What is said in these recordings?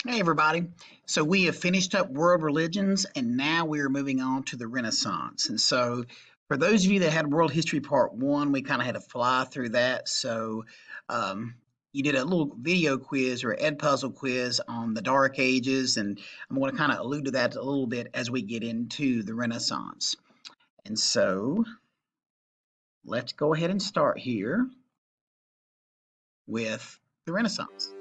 Hey, everybody. So, we have finished up world religions and now we are moving on to the Renaissance. And so, for those of you that had World History Part 1, we kind of had to fly through that. So, um, you did a little video quiz or Ed Puzzle quiz on the Dark Ages. And I'm going to kind of allude to that a little bit as we get into the Renaissance. And so, let's go ahead and start here with the Renaissance.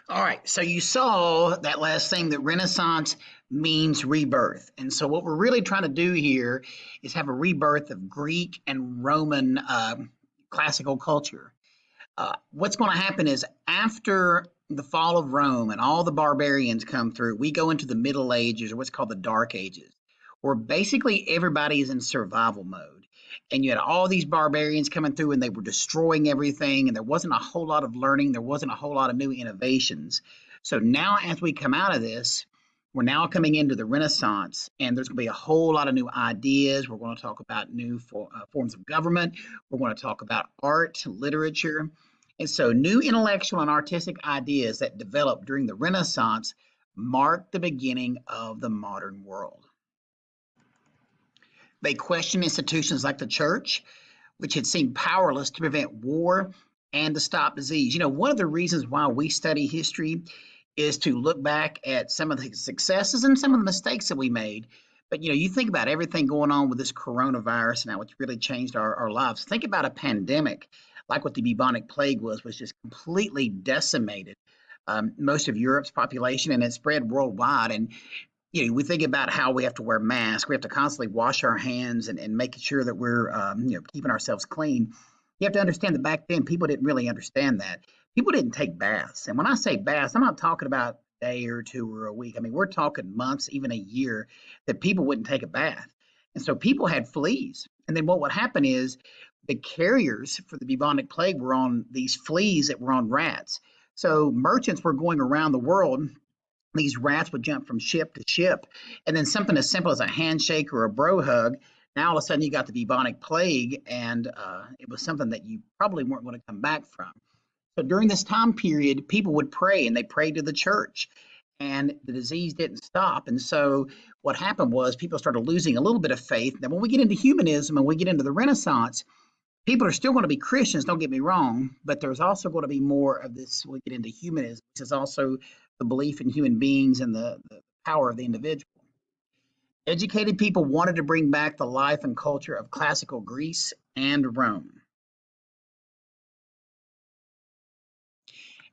All right, so you saw that last thing that Renaissance means rebirth. And so, what we're really trying to do here is have a rebirth of Greek and Roman classical culture. What's going to happen is after the fall of Rome and all the barbarians come through, we go into the Middle Ages or what's called the Dark Ages, where basically everybody is in survival mode. And you had all these barbarians coming through and they were destroying everything, and there wasn't a whole lot of learning, there wasn't a whole lot of new innovations. So now, as we come out of this, we're now coming into the Renaissance, and there's going to be a whole lot of new ideas. We're going to talk about new forms of government. We're going to talk about art, literature, and so, new intellectual and artistic ideas that developed during the Renaissance marked the beginning of the modern world. They questioned institutions like the church, which had seemed powerless to prevent war and to stop disease. One of the reasons why we study history is to look back at some of the successes and some of the mistakes that we made. But you think about everything going on with this coronavirus now, which really changed our lives. Think about a pandemic like what the bubonic plague was just completely decimated most of Europe's population, and it spread worldwide. And we think about how we have to wear masks, we have to constantly wash our hands and making sure that we're keeping ourselves clean. You have to understand that back then people didn't really understand that. People didn't take baths, and when I say baths, I'm not talking about a day or two or a week. I mean, we're talking months, even a year, that people wouldn't take a bath. And so people had fleas. And then what would happen is the carriers for the bubonic plague were on these fleas that were on rats. So merchants were going around the world. These rats would jump from ship to ship, and then something as simple as a handshake or a bro hug Now all of a sudden you got the bubonic plague, and it was something that you probably weren't going to come back from. So during this time period, people would pray and they prayed to the church, and the disease didn't stop. And so what happened was people started losing a little bit of faith. Now, when we get into humanism and we get into the Renaissance, people are still going to be Christians, don't get me wrong, but there's also going to be more of this. We get into humanism, which is also the belief in human beings and the power of the individual. Educated people wanted to bring back the life and culture of classical Greece and Rome.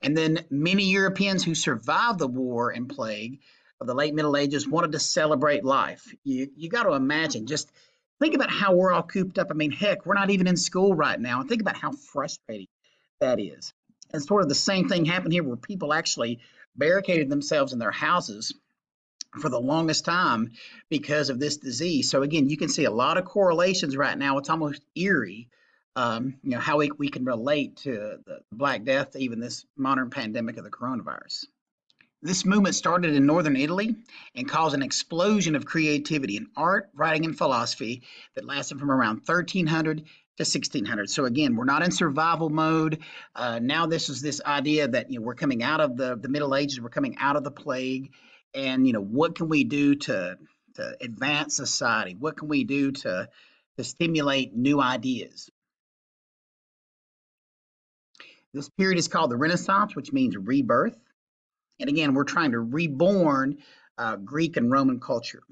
And then many Europeans who survived the war and plague of the late Middle Ages wanted to celebrate life. You got to imagine, just think about how we're all cooped up. I mean, heck, we're not even in school right now. And think about how frustrating that is. And sort of the same thing happened here where people actually barricaded themselves in their houses for the longest time because of this disease. So again, you can see a lot of correlations right now. It's almost eerie, how we can relate to the Black Death, even this modern pandemic of the coronavirus. This movement started in northern Italy and caused an explosion of creativity in art, writing, and philosophy that lasted from around 1300 to 1600. So again, we're not in survival mode. Now this is this idea that we're coming out of the Middle Ages, we're coming out of the plague, and what can we do to advance society? What can we do to stimulate new ideas? This period is called the Renaissance, which means rebirth. And again, we're trying to reborn Greek and Roman culture.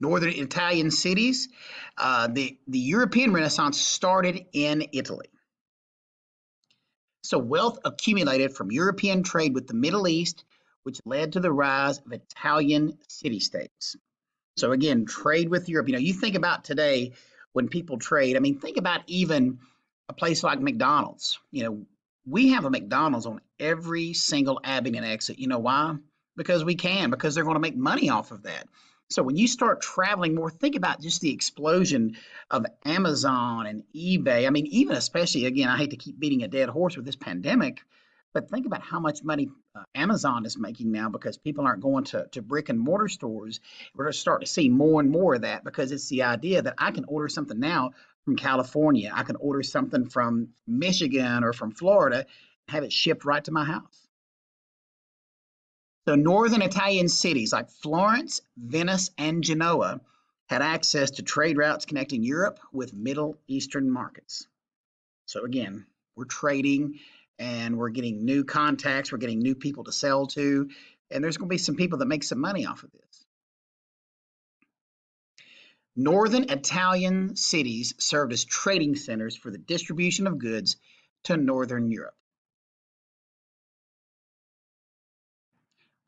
Northern Italian cities, the European Renaissance started in Italy. So wealth accumulated from European trade with the Middle East, which led to the rise of Italian city-states. So again, trade with Europe. You think about today when people trade. I mean, think about even a place like McDonald's. We have a McDonald's on every single avenue and exit. You know why? Because we can, because they're going to make money off of that. So when you start traveling more, think about just the explosion of Amazon and eBay. I mean, even especially, again, I hate to keep beating a dead horse with this pandemic, but think about how much money Amazon is making now because people aren't going to brick and mortar stores. We're going to start to see more and more of that because it's the idea that I can order something now from California. I can order something from Michigan or from Florida and have it shipped right to my house. So northern Italian cities like Florence, Venice, and Genoa had access to trade routes connecting Europe with Middle Eastern markets. So again, we're trading and we're getting new contacts, we're getting new people to sell to, and there's going to be some people that make some money off of this. Northern Italian cities served as trading centers for the distribution of goods to Northern Europe.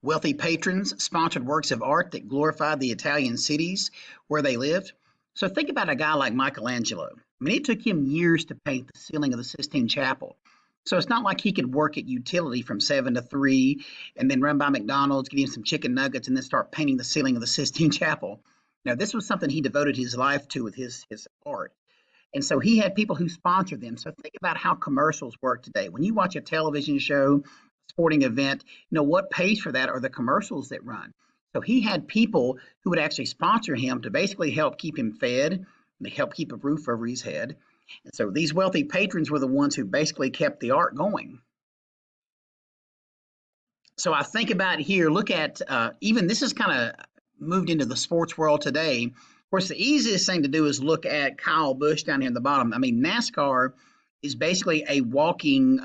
Wealthy patrons sponsored works of art that glorified the Italian cities where they lived. So think about a guy like Michelangelo. I mean, it took him years to paint the ceiling of the Sistine Chapel. So it's not like he could work at utility from 7 to 3 and then run by McDonald's, get him some chicken nuggets, and then start painting the ceiling of the Sistine Chapel. Now, this was something he devoted his life to with his art. And so he had people who sponsored them. So think about how commercials work today. When you watch a television show, sporting event, what pays for that are the commercials that run. So he had people who would actually sponsor him to basically help keep him fed, to help keep a roof over his head. And so these wealthy patrons were the ones who basically kept the art going. So I think about here, look at even this is kind of moved into the sports world today. Of course, the easiest thing to do is look at Kyle Busch down here in the bottom. I mean, NASCAR is basically a walking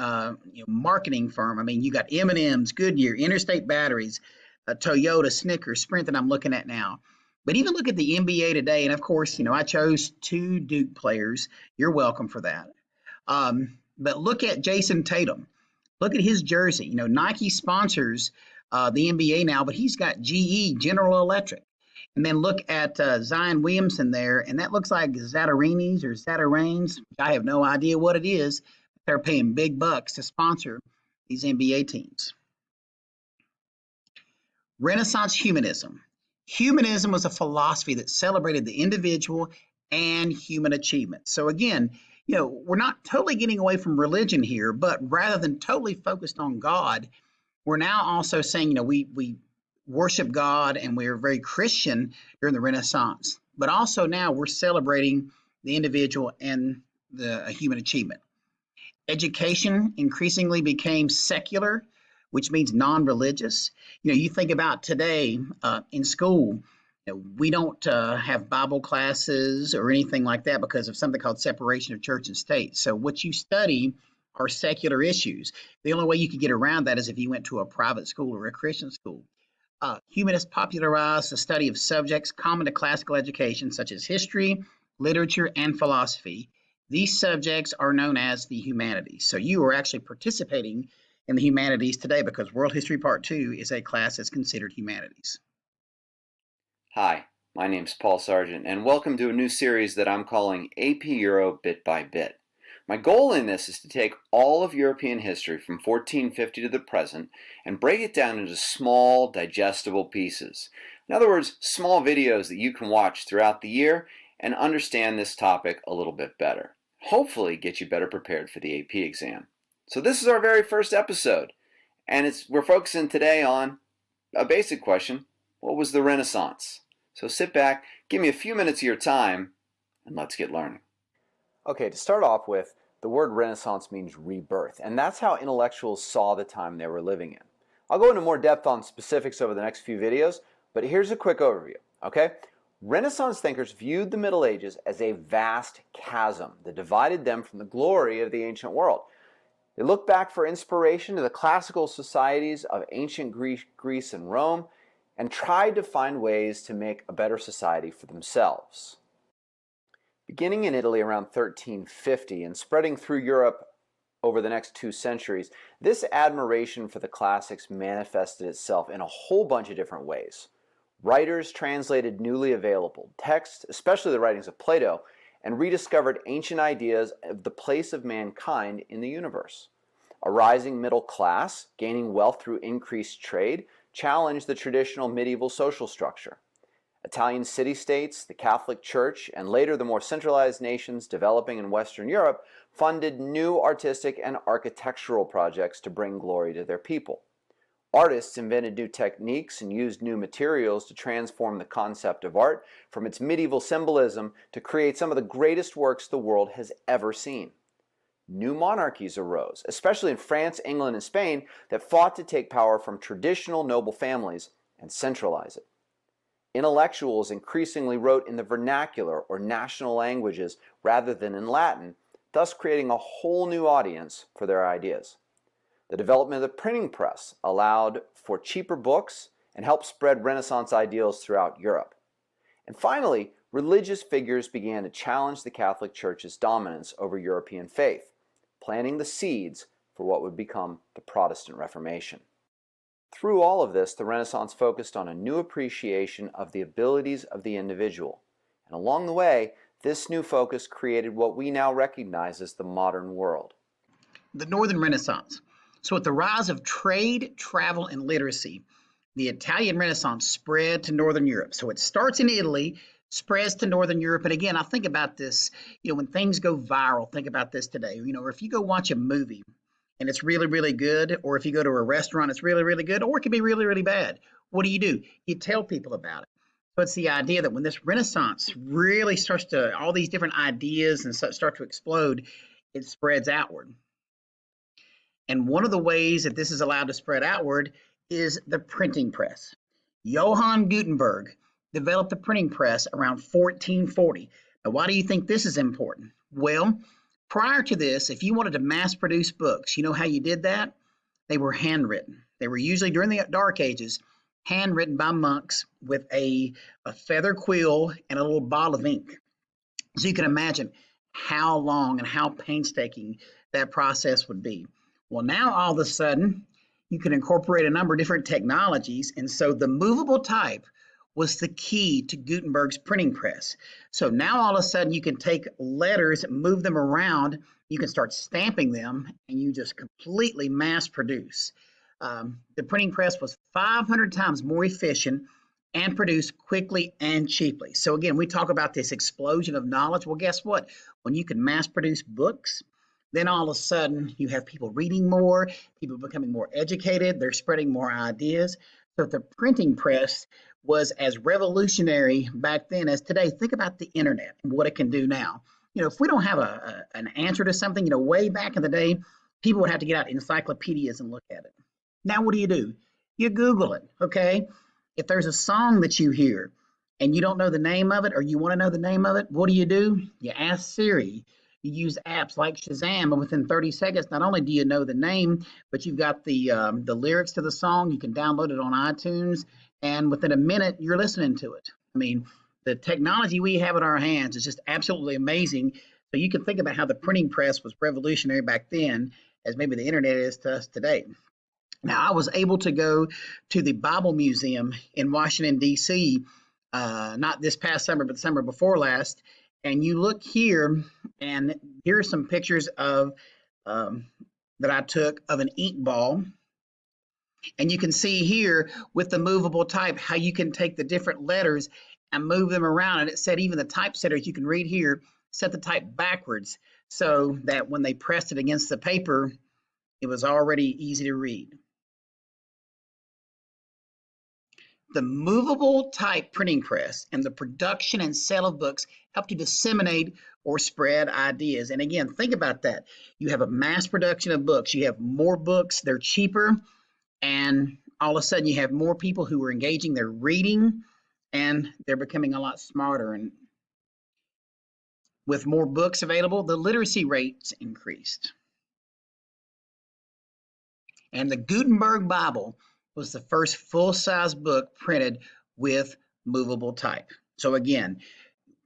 marketing firm. I mean, you got M&M's, Goodyear, Interstate Batteries, Toyota, Snickers, Sprint that I'm looking at now. But even look at the NBA today, and of course, I chose 2 Duke players. You're welcome for that. But look at Jason Tatum. Look at his jersey. Nike sponsors the NBA now, but he's got GE, General Electric. And then look at Zion Williamson there, and that looks like Zatarain's or Zatarain's. I have no idea what it is. They're paying big bucks to sponsor these NBA teams. Renaissance humanism. Humanism was a philosophy that celebrated the individual and human achievement. So again, we're not totally getting away from religion here, but rather than totally focused on God, We're now also saying, we worship God and we're very Christian during the Renaissance, but also now we're celebrating the individual and the human achievement. Education increasingly became secular, which means non-religious. You think about today in school, we don't have Bible classes or anything like that because of something called separation of church and state. So what you study are secular issues. The only way you could get around that is if you went to a private school or a Christian school. Humanists popularized the study of subjects common to classical education, such as history, literature, and philosophy. These subjects are known as the humanities. So you are actually participating in the humanities today because World History Part 2 is a class that's considered humanities. Hi, my name's Paul Sargent, and welcome to a new series that I'm calling AP Euro Bit by Bit. My goal in this is to take all of European history from 1450 to the present and break it down into small, digestible pieces. In other words, small videos that you can watch throughout the year and understand this topic a little bit better. Hopefully get you better prepared for the AP exam. So this is our very first episode, and we're focusing today on a basic question: what was the Renaissance? So sit back, give me a few minutes of your time, and let's get learning. Okay, to start off with, the word Renaissance means rebirth, and that's how intellectuals saw the time they were living in. I'll go into more depth on specifics over the next few videos, but here's a quick overview, okay? Renaissance thinkers viewed the Middle Ages as a vast chasm that divided them from the glory of the ancient world. They looked back for inspiration to the classical societies of ancient Greece and Rome and tried to find ways to make a better society for themselves. Beginning in Italy around 1350 and spreading through Europe over the next 2 centuries, this admiration for the classics manifested itself in a whole bunch of different ways. Writers translated newly available texts, especially the writings of Plato, and rediscovered ancient ideas of the place of mankind in the universe. A rising middle class, gaining wealth through increased trade, challenged the traditional medieval social structure. Italian city-states, the Catholic Church, and later the more centralized nations developing in Western Europe funded new artistic and architectural projects to bring glory to their people. Artists invented new techniques and used new materials to transform the concept of art from its medieval symbolism to create some of the greatest works the world has ever seen. New monarchies arose, especially in France, England, and Spain, that fought to take power from traditional noble families and centralize it. Intellectuals increasingly wrote in the vernacular or national languages rather than in Latin, thus creating a whole new audience for their ideas. The development of the printing press allowed for cheaper books and helped spread Renaissance ideals throughout Europe. And finally, religious figures began to challenge the Catholic Church's dominance over European faith, planting the seeds for what would become the Protestant Reformation. Through all of this, the Renaissance focused on a new appreciation of the abilities of the individual. And along the way, this new focus created what we now recognize as the modern world. The Northern Renaissance. So with the rise of trade, travel, and literacy, the Italian Renaissance spread to Northern Europe. So it starts in Italy, spreads to Northern Europe. And again, I think about this, when things go viral, think about this today, or if you go watch a movie and it's really, really good, or if you go to a restaurant, it's really, really good, or it can be really, really bad. What do? You tell people about it. So it's the idea that when this Renaissance really starts to, all these different ideas and start to explode, it spreads outward. And one of the ways that this is allowed to spread outward is the printing press. Johann Gutenberg developed the printing press around 1440. Now, why do you think this is important? Well, prior to this, if you wanted to mass produce books, you know how you did that? They were handwritten. They were usually during the Dark Ages, handwritten by monks with a feather quill and a little bottle of ink. So you can imagine how long and how painstaking that process would be. Well, now all of a sudden, you can incorporate a number of different technologies. And so the movable type was the key to Gutenberg's printing press. So now all of a sudden you can take letters, move them around, you can start stamping them, and you just completely mass produce. The printing press was 500 times more efficient and produced quickly and cheaply. So again, we talk about this explosion of knowledge. Well, guess what? When you can mass produce books, Then all of a sudden, you have people reading more, people becoming more educated, they're spreading more ideas. So if the printing press was as revolutionary back then as today, think about the internet and what it can do now. If we don't have an answer to something, way back in the day, people would have to get out encyclopedias and look at it. Now, what do? You Google it, okay? If there's a song that you hear and you don't know the name of it or you want to know the name of it, what do? You ask Siri. You use apps like Shazam, and within 30 seconds, not only do you know the name, but you've got the lyrics to the song. You can download it on iTunes, and within a minute, you're listening to it. I mean, the technology we have in our hands is just absolutely amazing. So you can think about how the printing press was revolutionary back then, as maybe the internet is to us today. Now, I was able to go to the Bible Museum in Washington, D.C., not this past summer, but the summer before last. And you look here, and here are some pictures of um, that I took of an ink ball. And you can see here with the movable type how you can take the different letters and move them around. And it said even the typesetters, you can read here, set the type backwards so that when they pressed it against the paper, it was already easy to read. The movable type printing press and the production and sale of books help to disseminate or spread ideas. And again, think about that. You have a mass production of books. You have more books, they're cheaper, and all of a sudden you have more people who are engaging, they're reading, and they're becoming a lot smarter. And with more books available, the literacy rates increased. And the Gutenberg Bible was the first full-size book printed with movable type. So again,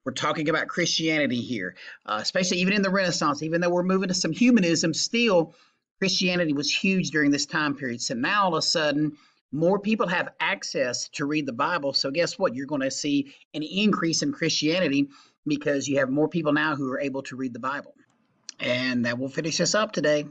we're talking about Christianity here, especially even in the Renaissance. Even though we're moving to some humanism, still Christianity was huge during this time period. So now all of a sudden, more people have access to read the Bible. So guess what? You're going to see an increase in Christianity because you have more people now who are able to read the Bible. And that will finish us up today.